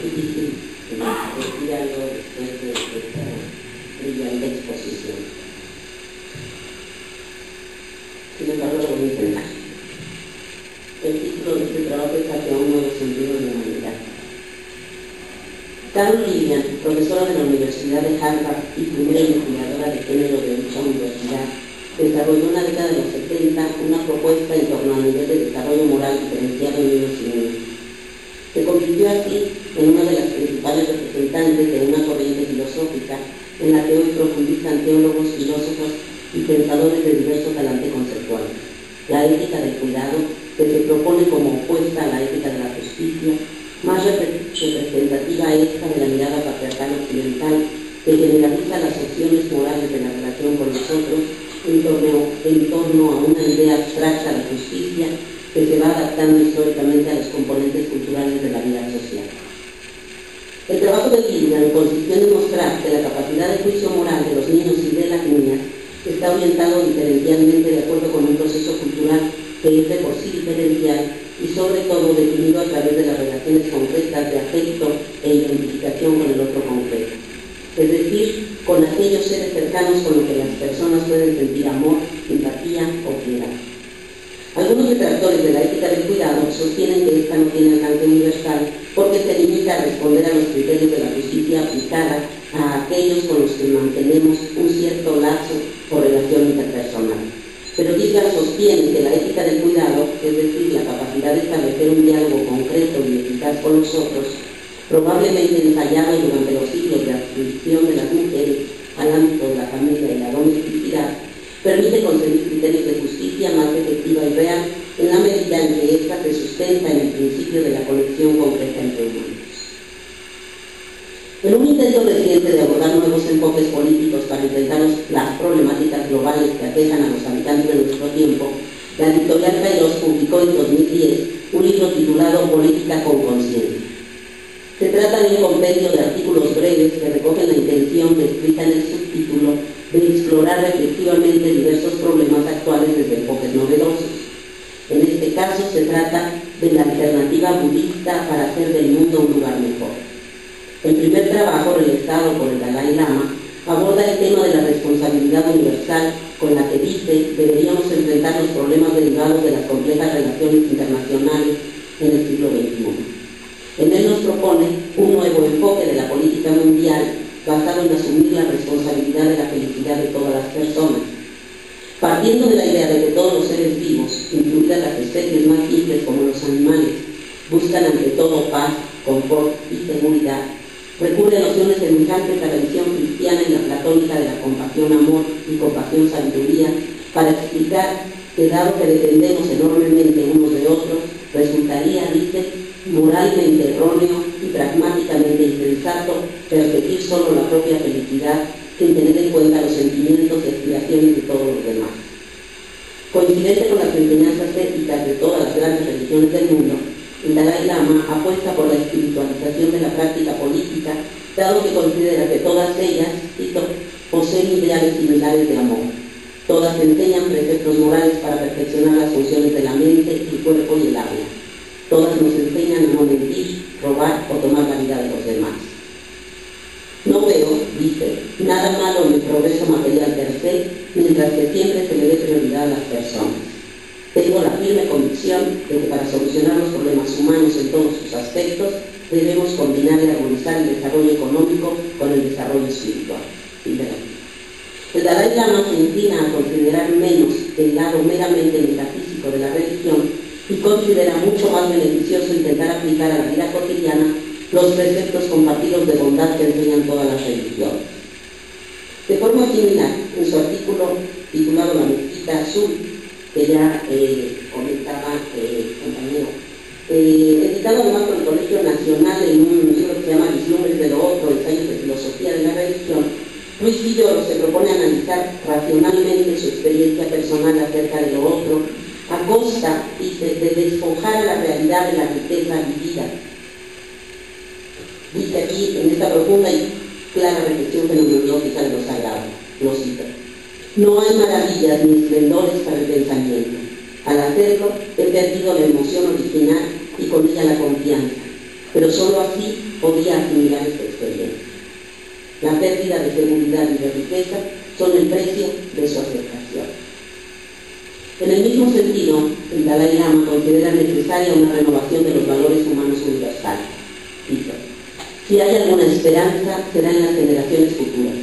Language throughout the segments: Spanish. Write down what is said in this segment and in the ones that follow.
difícil retirarlo después de esta brillante exposición. Sin embargo, lo voy a intentar. El título de este trabajo es Hacia un nuevo sentido de la humanidad. Carol Lillian, profesora de la Universidad de Harvard y primera investigadora de género de dicha universidad, desarrolló en la década de los 70 una propuesta en torno al nivel de desarrollo moral diferenciado en niños y niñas. Se convirtió así en una de las principales representantes de una corriente filosófica en la que hoy profundizan teólogos, filósofos y pensadores de diverso talante conceptual. La ética del cuidado, que se propone como opuesta a la ética de la justicia, más representativa esta de la mirada patriarcal occidental, que generaliza las opciones morales de la relación con los otros en torno a una idea abstracta de justicia que se va adaptando históricamente a los componentes culturales de la vida social. El trabajo de Lillian consistió en demostrar que la capacidad de juicio moral de los niños y de las niñas está orientado diferencialmente de acuerdo con un proceso cultural que es de por sí diferencial y sobre todo definido a través de las relaciones concretas de afecto e identificación con el otro concreto, es decir, con aquellos seres cercanos con los que las personas pueden sentir amor, simpatía o piedad. Algunos detractores de la ética del cuidado sostienen que esta no tiene alcance universal porque se limita a responder a los criterios de la justicia aplicada a aquellos con los que mantenemos un cierto lazo o relación interpersonal. Pero Lillian sostiene que la ética del cuidado, es decir, la capacidad de establecer un diálogo concreto y eficaz con los otros, probablemente ensayado durante los siglos de adscripción de las mujeres al ámbito de la familia y la domesticidad, permite concebir criterios de justicia más efectiva y real en la medida en que ésta se sustenta en el principio de la conexión concreta entre humanos. En un intento reciente de abordar nuevos enfoques políticos para enfrentar las problemáticas globales que aquejan a los habitantes de nuestro tiempo, la editorial Kairos publicó en 2010 un libro titulado Política con Conciencia. Se trata de un compendio de artículos breves que recogen la intención descrita en el subtítulo de explorar reflexivamente diversos problemas actuales desde enfoques novedosos. En este caso se trata de la alternativa budista para hacer del mundo un lugar mejor. El primer trabajo, realizado por el Dalai Lama, aborda el tema de la responsabilidad universal con la que dice deberíamos enfrentar los problemas derivados de las complejas relaciones internacionales en el siglo XXI. En él nos propone un nuevo enfoque de la política mundial basado en asumir la responsabilidad de la felicidad de todas las personas. Partiendo de la idea de que todos los seres vivos, incluidas las especies más simples como los animales, buscan ante todo paz, confort y seguridad, recurre a nociones semejantes a la visión cristiana y la platónica de la compasión amor y compasión sabiduría para explicar que dado que dependemos enormemente unos de otros, resultaría, dice, moralmente erróneo y pragmáticamente insensato perseguir solo la propia felicidad sin tener en cuenta los sentimientos y aspiraciones de todos los demás. Coincidente con las enseñanzas éticas de todas las grandes religiones del mundo, el Dalai Lama apuesta por la espiritualización de la práctica política, dado que considera que todas ellas, cito, poseen ideales similares de amor. Todas enseñan preceptos morales para perfeccionar las funciones de la mente, el cuerpo y el habla. Todas nos enseñan a no mentir, robar o tomar la vida de los demás. No veo, dice, nada malo en el progreso material per se, mientras que siempre se le dé prioridad a las personas. Tengo la firme convicción de que para solucionar los problemas humanos en todos sus aspectos debemos combinar y armonizar el desarrollo económico con el desarrollo espiritual. El Dalai Lama se inclina a considerar menos el lado meramente metafísico de la religión y considera mucho más beneficioso intentar aplicar a la vida cotidiana los preceptos compartidos de bondad que enseñan todas las religiones. De forma similar, en su artículo titulado La Mezquita Azul, que ya comentaba el compañero, editado además por el Colegio Nacional en un libro que se llama Vislumbres de lo Otro, ensayos de filosofía de la religión, Luis Villoro se propone analizar racionalmente su experiencia personal acerca de lo otro, a costa, dice, de despojar a la realidad de la riqueza vivida. Dice aquí, en esta profunda y clara reflexión fenomenológica de lo sagrado, lo cito: no hay maravillas ni esplendores para el pensamiento. Al hacerlo, he perdido la emoción original y con ella la confianza. pero solo así podía asimilar esta experiencia. La pérdida de seguridad y de riqueza son el precio de su aceptación. En el mismo sentido, el Dalai Lama considera necesaria una renovación de los valores humanos universales. Cito: si hay alguna esperanza, será en las generaciones futuras,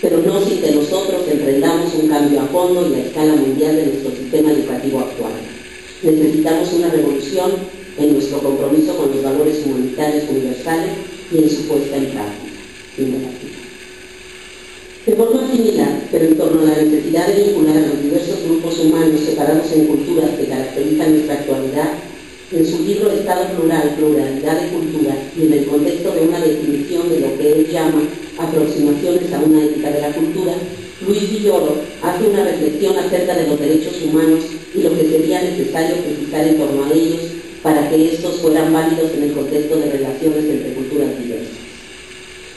pero no sin que nosotros emprendamos un cambio a fondo y a escala mundial de nuestro sistema educativo actual. Necesitamos una revolución en nuestro compromiso con los valores humanitarios universales y en su puesta en práctica. De forma similar, pero en torno a la necesidad de vincular a los diversos grupos humanos separados en culturas que caracterizan nuestra actualidad, en su libro Estado Plural, Pluralidad de Culturas, y en el contexto de una definición de lo que él llama aproximaciones a una ética de la cultura, Luis Villoro hace una reflexión acerca de los derechos humanos y lo que sería necesario precisar en torno a ellos para que estos fueran válidos en el contexto de relaciones entre culturas diversas.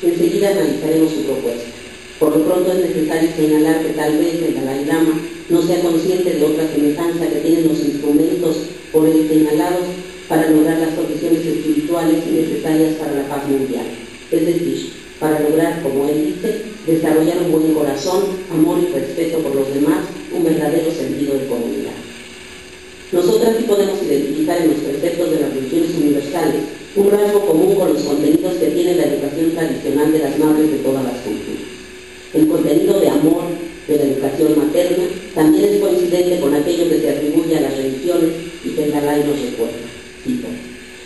Enseguida analizaremos su propuesta. Por lo pronto es necesario señalar que tal vez el Dalai Lama no sea consciente de otra semejanza que tienen los instrumentos por él señalados para lograr las soluciones espirituales necesarias para la paz mundial. Es decir, para lograr, como él dice, desarrollar un buen corazón, amor y respeto por los demás, un verdadero sentido de comunidad. Nosotras sí podemos identificar en los preceptos de las religiones universales un rasgo común con los contenidos que tiene la educación tradicional de las madres de todas las culturas. El contenido de amor de la educación materna también es coincidente con aquello que se atribuye a las religiones y que el Dalai nos recuerda. Cito: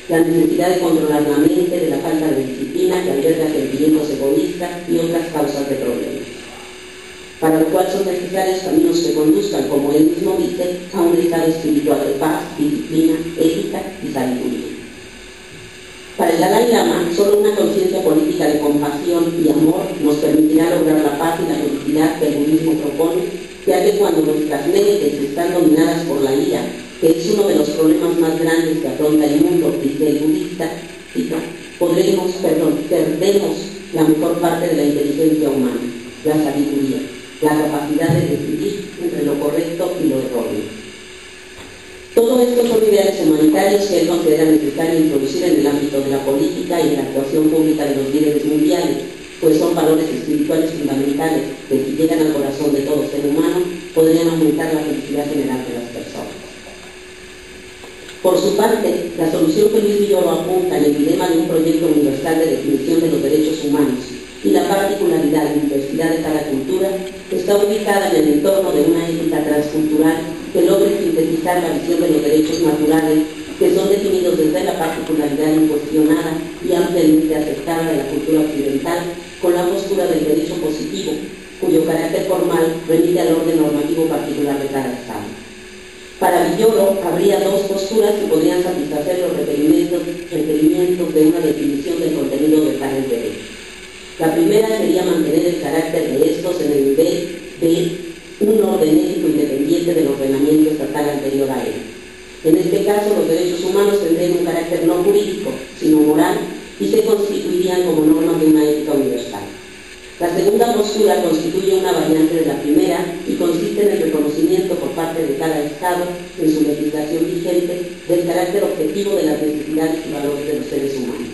la necesidad de controlar la mente, de la falta de disciplina que alberga sentimientos egoístas y otras causas de problemas, para lo cual son necesarios caminos que conduzcan, como él mismo dice, a un estado espiritual de paz, disciplina, ética y sabiduría. Para el Dalai Lama, solo una conciencia política de compasión y amor nos permitirá lograr la paz y la felicidad que el budismo propone, ya que cuando nuestras mentes están dominadas por la ira, que es uno de los problemas más grandes que afronta el mundo, dice el budista, perdemos la mejor parte de la inteligencia humana, la sabiduría, la capacidad de decidir entre lo correcto y lo erróneo. Todo esto son ideales humanitarios que él considera necesario introducir en el ámbito de la política y en la actuación pública de los líderes mundiales, pues son valores espirituales fundamentales que, si llegan al corazón de todo ser humano, podrían aumentar la felicidad general de las personas. Por su parte, la solución que Luis Villoro apunta en el dilema de un proyecto universal de definición de los derechos humanos y la particularidad y diversidad de cada cultura está ubicada en el entorno de una ética transcultural que logre sintetizar la visión de los derechos naturales que son definidos desde la particularidad incuestionada y ampliamente aceptada de la cultura occidental con la postura del derecho positivo, cuyo carácter formal remite al orden normativo particular de cada Estado. Para Villoro habría dos posturas que podrían satisfacer los requerimientos de una definición del contenido de tales derechos. La primera sería mantener el carácter de estos en el nivel de un orden ético independiente del ordenamiento estatal anterior a él. En este caso, los derechos humanos tendrían un carácter no jurídico, sino moral, y se constituirían como normas de una ética universal. La segunda postura constituye una variante de la primera y consiste en el reconocimiento por parte de cada Estado, en su legislación vigente, del carácter objetivo de las necesidades y valores de los seres humanos.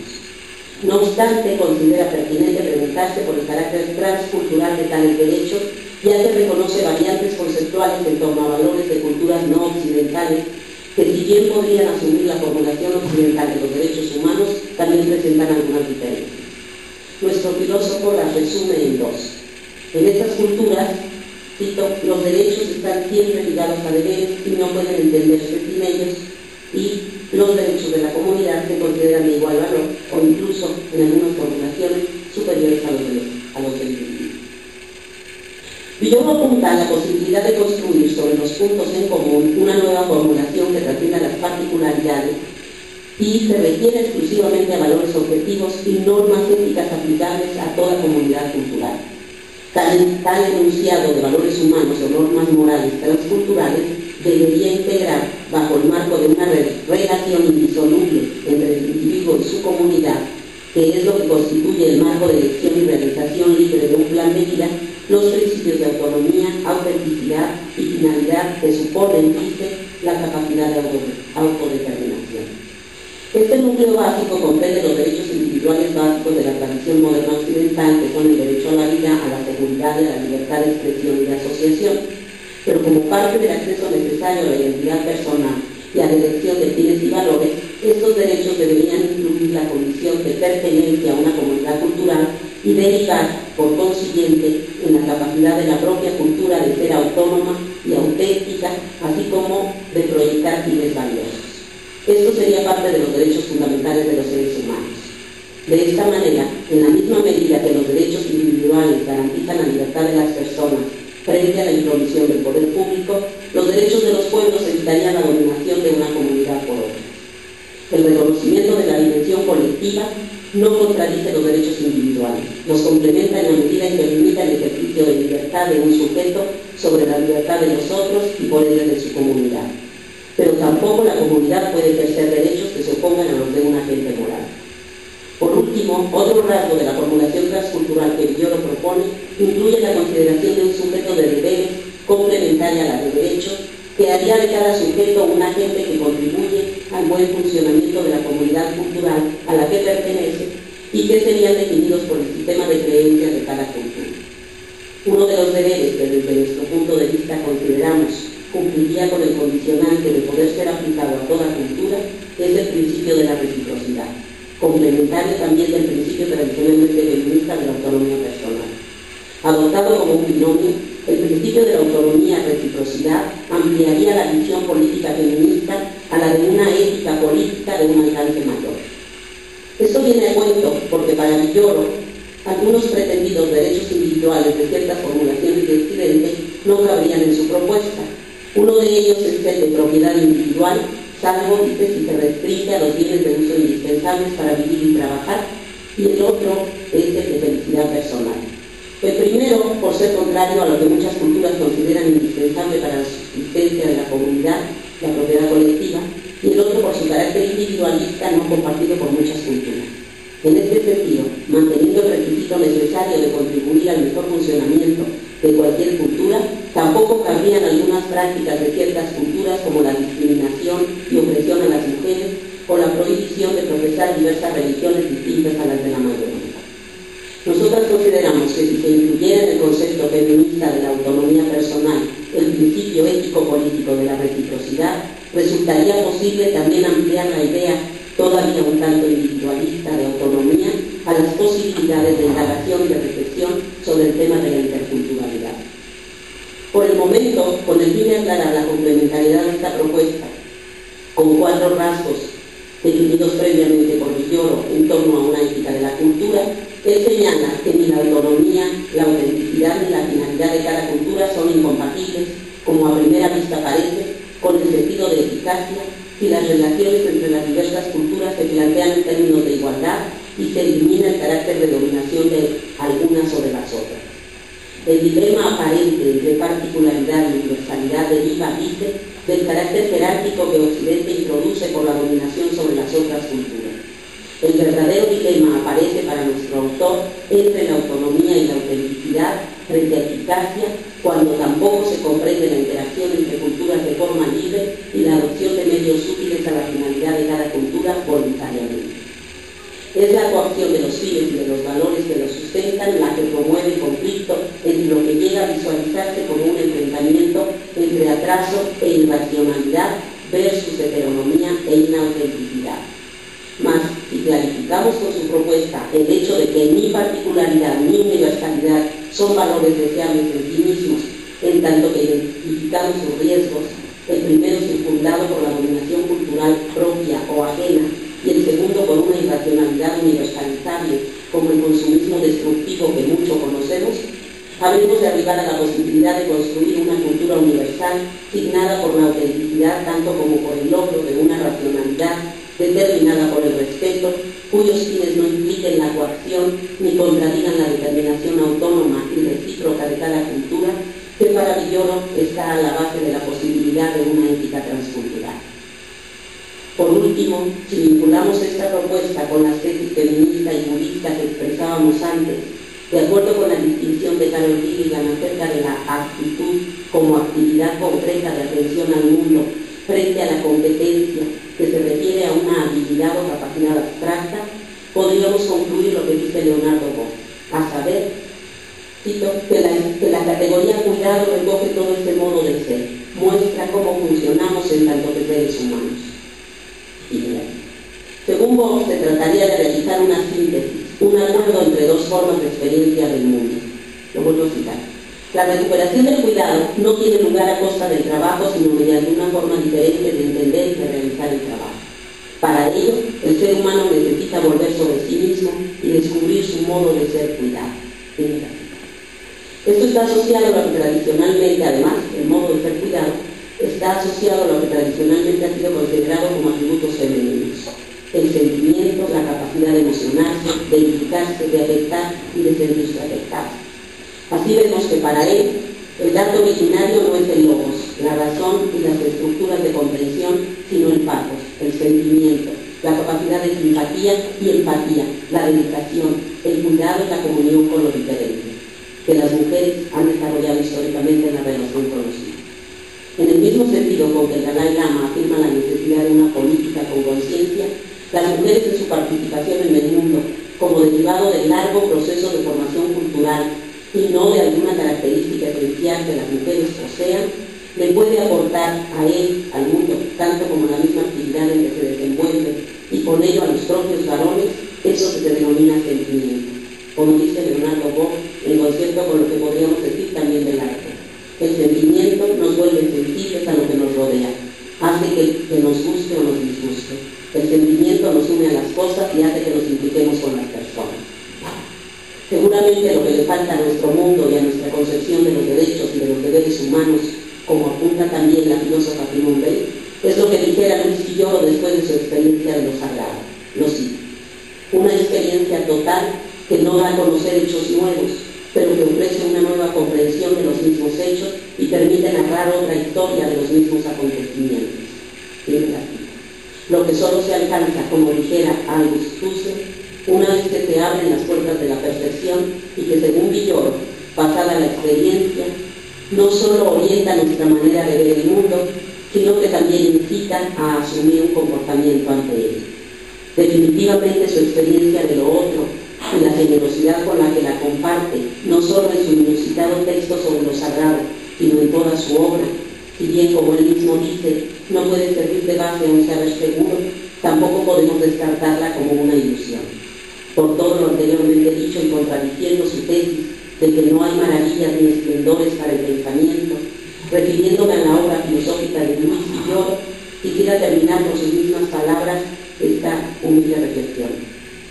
No obstante, considera pertinente preguntarse por el carácter transcultural de tales derechos, ya que reconoce variantes conceptuales en torno a valores de culturas no occidentales que, si bien podrían asumir la formulación occidental de los derechos humanos, también presentan algunas diferencias. Nuestro filósofo las resume en dos. En estas culturas, cito, los derechos están siempre ligados a deberes y no pueden entenderse sin ellos, y los derechos de la comunidad se consideran de igual valor o incluso, en algunas formulaciones, superiores a los del individuo. Villoro apunta a la posibilidad de construir sobre los puntos en común una nueva formulación que trascienda las particularidades y se refiere exclusivamente a valores objetivos y normas éticas aplicables a toda comunidad cultural. Tal enunciado de valores humanos o normas morales transculturales debería integrar, bajo el marco de una relación indisoluble entre el individuo y su comunidad, que es lo que constituye el marco de elección y realización libre de un plan de vida, los principios de autonomía, autenticidad y finalidad que suponen, dice, la capacidad de autodeterminación. Este núcleo básico comprende los derechos individuales básicos de la tradición moderna occidental, que son el derecho a la vida, a la seguridad y a la libertad de expresión y de asociación. Pero como parte del acceso necesario a la identidad personal y a la elección de fines y valores, estos derechos deberían incluir la condición de pertenencia a una comunidad cultural y derivar, por consiguiente, en la capacidad de la propia cultura de ser autónoma y auténtica, así como de proyectar fines valiosos. Esto sería parte de los derechos fundamentales de los seres humanos. De esta manera, en la misma medida que los derechos individuales garantizan la libertad de las personas frente a la intromisión del poder público, los derechos de los pueblos evitarían la dominación de una comunidad por otra. El reconocimiento de la dimensión colectiva no contradice los derechos individuales, los complementa en la medida en que limita el ejercicio de libertad de un sujeto sobre la libertad de los otros y por ende de su comunidad. Pero tampoco la comunidad puede ejercer derechos que se opongan a los de un agente moral. Por último, otro rasgo de la formulación transcultural que Villoro propone incluye la consideración de un sujeto de deberes complementaria a la de derechos, que haría de cada sujeto un agente que contribuye al buen funcionamiento de la comunidad cultural a la que pertenece y que serían definidos por el sistema de creencias de cada cultura. Uno de los deberes que desde nuestro punto de vista consideramos cumpliría con el condicionante de poder ser aplicado a toda cultura es el principio de la reciprocidad, complementario también del principio tradicionalmente feminista de la autonomía personal. Adoptado como un binomio, el principio de la autonomía y reciprocidad ampliaría la visión política feminista a la de una ética política de un alcance mayor. Esto viene a cuento porque para Villoro, algunos pretendidos derechos individuales de ciertas formulaciones de Occidente no cabrían en su propuesta. Uno de ellos es el de propiedad individual, salvo, dice, si se restringe a los bienes de uso indispensables para vivir y trabajar, y el otro es el de felicidad personal. El primero, por ser contrario a lo que muchas culturas consideran indispensable para la subsistencia de la comunidad, la propiedad colectiva, y el otro por su carácter individualista no compartido por muchas culturas. En este sentido, manteniendo el requisito necesario de contribuir al mejor funcionamiento de cualquier cultura, tampoco cabrían algunas prácticas de ciertas culturas como la discriminación y opresión a las mujeres o la prohibición de profesar diversas religiones distintas a las de la mayoría. Nosotras consideramos que si se incluyera en el concepto feminista de la autonomía personal el principio ético-político de la reciprocidad, resultaría posible también ampliar la idea todavía un tanto individualista de autonomía a las posibilidades de indagación y de reflexión sobre el tema de la interculturalidad. Por el momento, con el fin de aclarar la complementariedad de esta propuesta, con 4 rasgos definidos previamente por Villoro en torno a una ética de la cultura, él señala que ni la autonomía, la autenticidad ni la finalidad de cada cultura son incompatibles, como a primera vista parece, con el sentido de eficacia, si las relaciones entre las diversas culturas se plantean en términos de igualdad y se elimina el carácter de dominación de algunas sobre las otras. El dilema aparente de particularidad y universalidad deriva, dice, del carácter jerárquico que Occidente introduce por la dominación sobre las otras culturas. El verdadero dilema aparece para nuestro autor entre la autonomía y la autenticidad frente a eficacia, cuando tampoco se comprende la interacción entre culturas de forma libre y la adopción de medios útiles a la finalidad de cada cultura voluntariamente. Es la coacción de los fines y de los valores que los sustentan la que promueve el conflicto entre lo que llega a visualizarse como un enfrentamiento entre atraso e irracionalidad versus heteronomía e inautenticidad. Mas, si clarificamos con su propuesta el hecho de que ni particularidad ni universalidad son valores deseables en sí mismos, en tanto que identificamos sus riesgos, el primero circundado por la dominación cultural propia o ajena, y el segundo por una irracionalidad universalizable, como el consumismo destructivo que mucho conocemos, habremos de arribar a la posibilidad de construir una cultura universal signada por la autenticidad tanto como por el logro de una racionalidad determinada por el respeto, cuyos fines no impliquen la coacción ni contradigan la determinación autónoma y recíproca de cada cultura, que para Villoro está a la base de la posibilidad de una ética transcultural. Por último, si vinculamos esta propuesta con las tesis feminista y budista que expresábamos antes, de acuerdo con la distinción de Carol Gilligan acerca de la actitud como actividad concreta de atención al mundo frente a la competencia que se refiere a una habilidad o capacidad abstracta, podríamos concluir lo que dice Leonardo Boff, a saber, cito, que la categoría cuidado recoge todo este modo de ser, muestra cómo funcionamos en tanto que seres humanos. Y según Boff, se trataría de realizar una síntesis, un acuerdo entre dos formas de experiencia del mundo. Lo vuelvo a citar. La recuperación del cuidado no tiene lugar a costa del trabajo, sino mediante una forma diferente de entender y de realizar el trabajo. Para ello, el ser humano necesita volver sobre sí mismo y descubrir su modo de ser cuidado. Esto está asociado a lo que tradicionalmente, además, el modo de ser cuidado, está asociado a lo que tradicionalmente ha sido considerado como atributos femeninos. El sentimiento, la capacidad de emocionarse, de implicarse, de afectar y de sentirse afectado. Así vemos que para él, el dato originario no es el logos, la razón y las estructuras de comprensión, sino el pathos, el sentimiento, la capacidad de simpatía y empatía, la dedicación, el cuidado y la comunión con lo diferente, que las mujeres han desarrollado históricamente en la relación con los hijos. En el mismo sentido con que el Dalai Lama afirma la necesidad de una política con conciencia, las mujeres en su participación en el mundo, como derivado del largo proceso de formación cultural y no de alguna característica esencial que las mujeres posean, le puede aportar a él, al mundo, tanto como la misma actividad en que se desenvuelve y con ello a los propios varones, eso que se denomina sentimiento. Como dice Leonardo Boff, en concierto con lo que podríamos decir también del arte. El sentimiento nos vuelve sensibles a lo que nos rodea, hace que nos guste o nos disguste. El sentimiento nos une a las cosas y hace que nos impliquemos con las personas. Seguramente lo que le falta a nuestro mundo y a nuestra concepción de los derechos y de los deberes humanos, como apunta también la filósofa Simone Weil, es lo que dijera Luis Villoro después de su experiencia de lo sagrado. Lo cito: una experiencia total que no da a conocer hechos nuevos, pero que ofrece una nueva comprensión de los mismos hechos y permite narrar otra historia de los mismos acontecimientos. Lo que solo se alcanza, como dijera Aldous Huxley, una vez que se abren las puertas de la percepción y que, según Villoro, pasada la experiencia, no solo orienta nuestra manera de ver el mundo, sino que también incita a asumir un comportamiento ante él. Definitivamente su experiencia de lo otro y la generosidad con la que la comparte, no solo en su inusitado texto sobre lo sagrado, sino en toda su obra, si bien, como él mismo dice, no puede servir de base a un saber seguro, tampoco podemos descartarla como una ilusión. Por todo lo anteriormente dicho y contradiciendo su tesis de que no hay maravillas ni esplendores para el pensamiento, refiriéndome a la obra filosófica de Luis Villoro, quisiera terminar con sus mismas palabras esta humilde reflexión.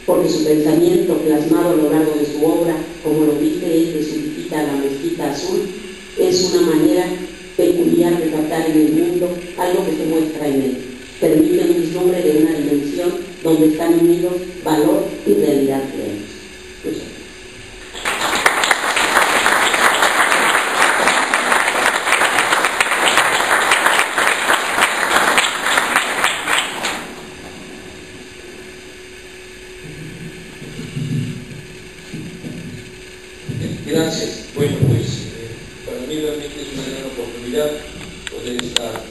Porque su pensamiento, plasmado a lo largo de su obra, como lo dice él de su visita a la mezquita azul, es una manera peculiar de tratar en el mundo algo que se muestra en él. Permite un vislumbre de una dimensión donde están unidos valor y realidad plenos. Gracias. Bueno, pues para mí realmente es una gran oportunidad poder estar